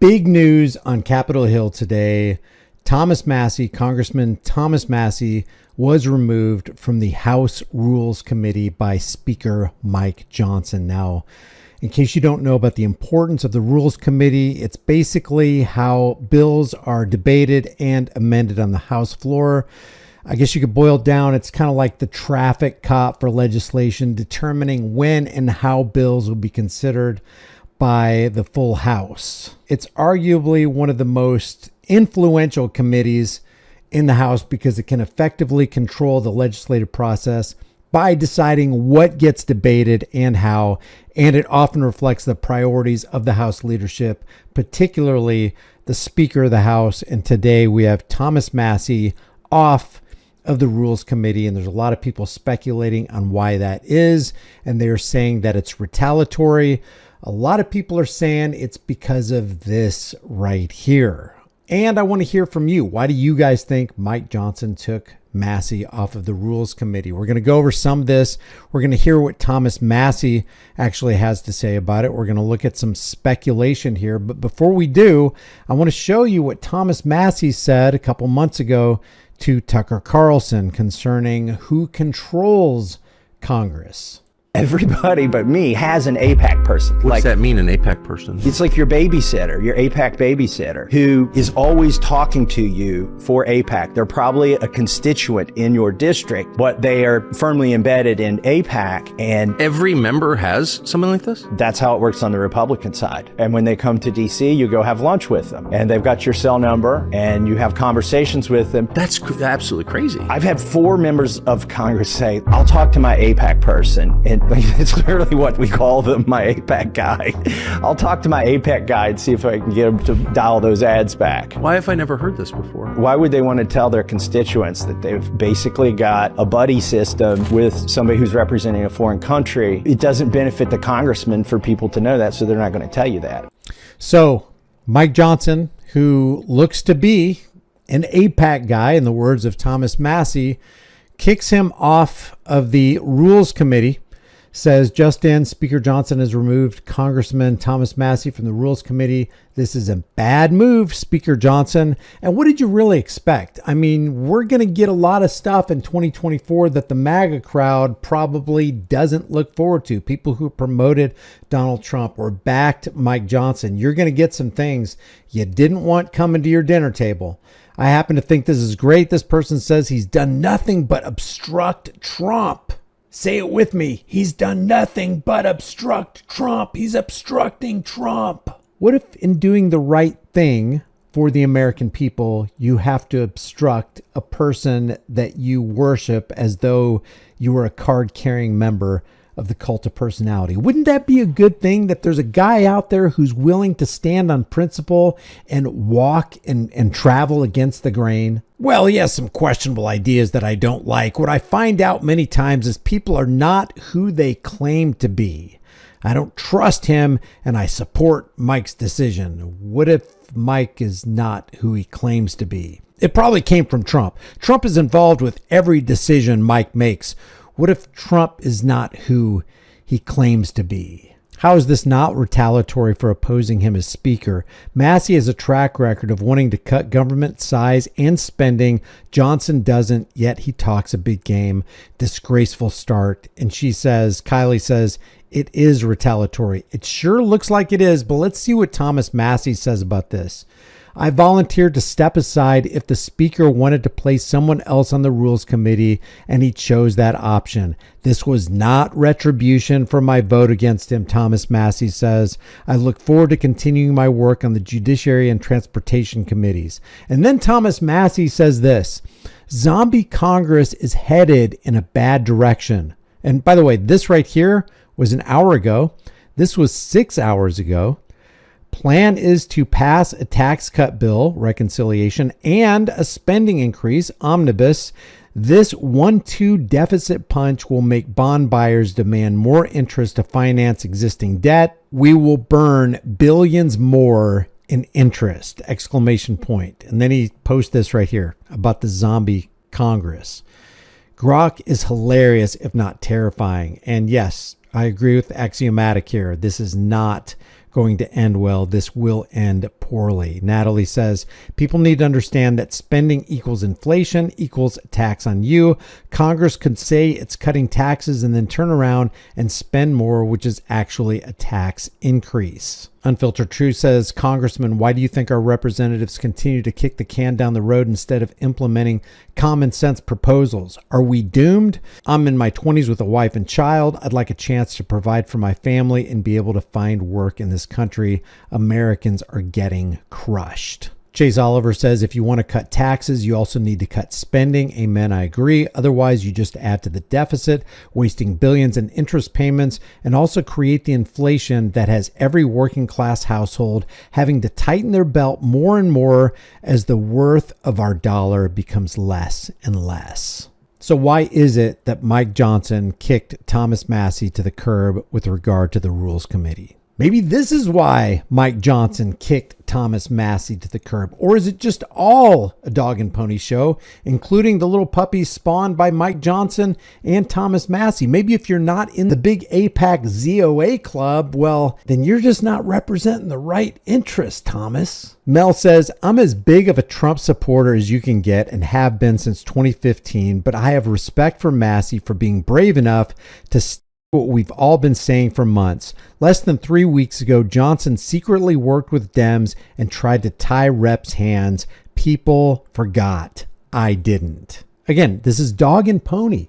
Big news on Capitol Hill today. Congressman Thomas Massie was removed from the House Rules Committee by Speaker Mike Johnson. Now, in case you don't know about the importance of the Rules Committee, it's basically how bills are debated and amended on the House floor. I guess you could boil it down. It's kind of like the traffic cop for legislation, determining when and how bills will be considered by the full House. It's arguably one of the most influential committees in the House because it can effectively control the legislative process by deciding what gets debated and how, and it often reflects the priorities of the House leadership, particularly the Speaker of the House. And today we have Thomas Massie off of the Rules Committee, and there's a lot of people speculating on why that is, and they're saying that it's retaliatory. A lot of people are saying it's because of this right here. And I want to hear from you. Why do you guys think Mike Johnson took Massie off of the Rules Committee? We're going to go over some of this. We're going to hear what Thomas Massie actually has to say about it. We're going to look at some speculation here. But before we do, I want to show you what Thomas Massie said a couple months ago to Tucker Carlson concerning who controls Congress. Everybody but me has an AIPAC person. What's that mean, an AIPAC person? It's like your babysitter, your AIPAC babysitter, who is always talking to you for AIPAC. They're probably a constituent in your district, but they are firmly embedded in AIPAC. And every member has something like this? That's how it works on the Republican side. And when they come to DC, you go have lunch with them. And they've got your cell number, and you have conversations with them. That's absolutely crazy. I've had 4 members of Congress say, I'll talk to my AIPAC person. And it's literally what we call them, my AIPAC guy. I'll talk to my AIPAC guy and see if I can get him to dial those ads back. Why have I never heard this before? Why would they want to tell their constituents that they've basically got a buddy system with somebody who's representing a foreign country? It doesn't benefit the congressman for people to know that, so they're not going to tell you that. So Mike Johnson, who looks to be an AIPAC guy, in the words of Thomas Massie, kicks him off of the Rules Committee. Says, just in, Speaker Johnson has removed Congressman Thomas Massie from the Rules Committee. This is a bad move, Speaker Johnson. And what did you really expect? I mean, we're going to get a lot of stuff in 2024 that the MAGA crowd probably doesn't look forward to. People who promoted Donald Trump or backed Mike Johnson. You're going to get some things you didn't want coming to your dinner table. I happen to think this is great. This person says he's done nothing but obstruct Trump. Say it with me. He's done nothing but obstruct Trump. He's obstructing Trump. What if in doing the right thing for the American people, you have to obstruct a person that you worship as though you were a card-carrying member of the cult of personality? Wouldn't that be a good thing, that there's a guy out there who's willing to stand on principle and walk and travel against the grain? Well, he has some questionable ideas that I don't like. What I find out many times is people are not who they claim to be. I don't trust him, and I support Mike's decision. What if Mike is not who he claims to be? It probably came from Trump. Trump is involved with every decision Mike makes. What if Trump is not who he claims to be? How is this not retaliatory for opposing him as Speaker? Massie has a track record of wanting to cut government size and spending. Johnson doesn't, yet he talks a big game. Disgraceful start. And Kylie says, it is retaliatory. It sure looks like it is, but let's see what Thomas Massie says about this. I volunteered to step aside if the Speaker wanted to place someone else on the Rules Committee, and he chose that option. This was not retribution for my vote against him, Thomas Massie says. I look forward to continuing my work on the Judiciary and Transportation Committees. And then Thomas Massie says this: zombie Congress is headed in a bad direction. And by the way, this right here was an hour ago. This was 6 hours ago. Plan is to pass a tax cut bill, reconciliation, and a spending increase, omnibus. This 1-2 deficit punch will make bond buyers demand more interest to finance existing debt. We will burn billions more in interest, exclamation point. And then he posts this right here about the zombie Congress. Grok is hilarious, if not terrifying. And yes, I agree with Axiomatic here. This is not going to end well. This will end poorly. Natalie says, people need to understand that spending equals inflation equals tax on you. Congress could say it's cutting taxes and then turn around and spend more, which is actually a tax increase. Unfiltered Truth says, Congressman, why do you think our representatives continue to kick the can down the road instead of implementing common sense proposals? Are we doomed? I'm in my 20s with a wife and child. I'd like a chance to provide for my family and be able to find work in this country. Americans are getting crushed. Chase Oliver says, if you want to cut taxes, you also need to cut spending. Amen, I agree. Otherwise, you just add to the deficit, wasting billions in interest payments, and also create the inflation that has every working class household having to tighten their belt more and more as the worth of our dollar becomes less and less. So why is it that Mike Johnson kicked Thomas Massie to the curb with regard to the Rules Committee? Maybe this is why Mike Johnson kicked Thomas Massie to the curb. Or is it just all a dog and pony show, including the little puppies spawned by Mike Johnson and Thomas Massie? Maybe if you're not in the big AIPAC ZOA club, well, then you're just not representing the right interest, Thomas. Mel says, I'm as big of a Trump supporter as you can get and have been since 2015, but I have respect for Massie for being brave enough to what we've all been saying for months. Less than 3 weeks ago, Johnson secretly worked with Dems and tried to tie Rep's hands. People forgot. I didn't. Again, this is dog and pony.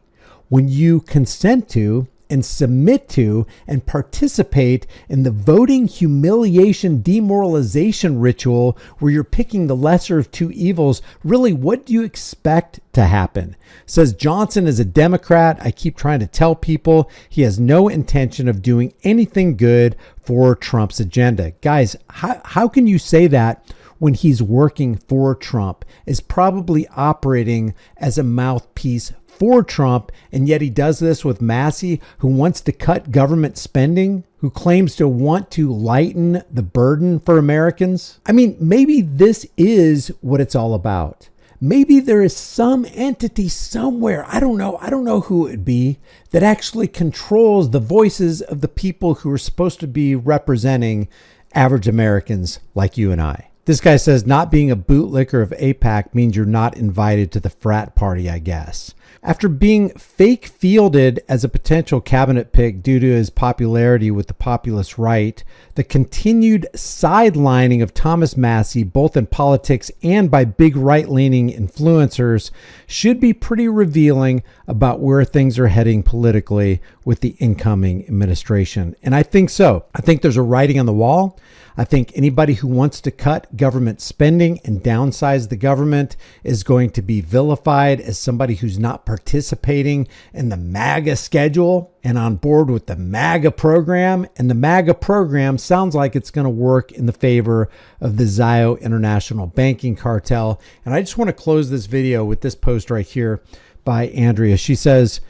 When you consent to and submit to and participate in the voting humiliation demoralization ritual where you're picking the lesser of two evils, really, what do you expect to happen? Says Johnson is a Democrat. I keep trying to tell people he has no intention of doing anything good for Trump's agenda. Guys, how can you say that when he's working for Trump, is probably operating as a mouthpiece for Trump, and yet he does this with Massie, who wants to cut government spending, who claims to want to lighten the burden for Americans? I mean, maybe this is what it's all about. Maybe there is some entity somewhere, I don't know who it would be, that actually controls the voices of the people who are supposed to be representing average Americans like you and I. This guy says not being a bootlicker of AIPAC means you're not invited to the frat party, I guess. After being fake fielded as a potential cabinet pick due to his popularity with the populist right, the continued sidelining of Thomas Massie, both in politics and by big right-leaning influencers, should be pretty revealing about where things are heading politically with the incoming administration. And I think so. I think there's a writing on the wall. I think anybody who wants to cut government spending and downsize the government is going to be vilified as somebody who's not participating in the MAGA schedule and on board with the MAGA program. And the MAGA program sounds like it's going to work in the favor of the Zio International Banking Cartel. And I just want to close this video with this post right here by Andrea. She says,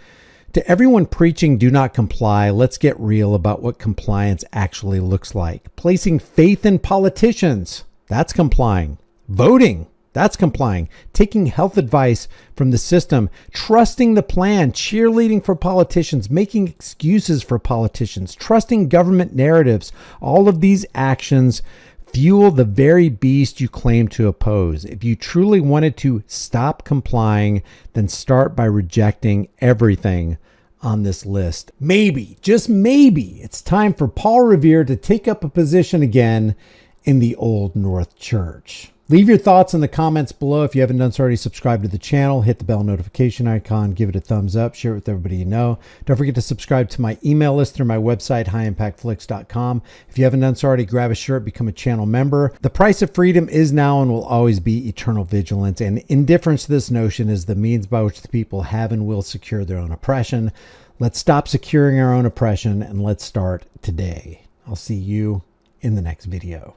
to everyone preaching do not comply, let's get real about what compliance actually looks like. Placing faith in politicians, that's complying. Voting, that's complying. Taking health advice from the system, trusting the plan, cheerleading for politicians, making excuses for politicians, trusting government narratives. All of these actions fuel the very beast you claim to oppose. If you truly wanted to stop complying, then start by rejecting everything on this list. Maybe, just maybe, it's time for Paul Revere to take up a position again in the Old North Church. Leave your thoughts in the comments below. If you haven't done so already, subscribe to the channel, hit the bell notification icon, give it a thumbs up, share it with everybody you know. Don't forget to subscribe to my email list through my website, highimpactflix.com. If you haven't done so already, grab a shirt, become a channel member. The price of freedom is now and will always be eternal vigilance, and indifference to this notion is the means by which the people have and will secure their own oppression. Let's stop securing our own oppression, and let's start today. I'll see you in the next video.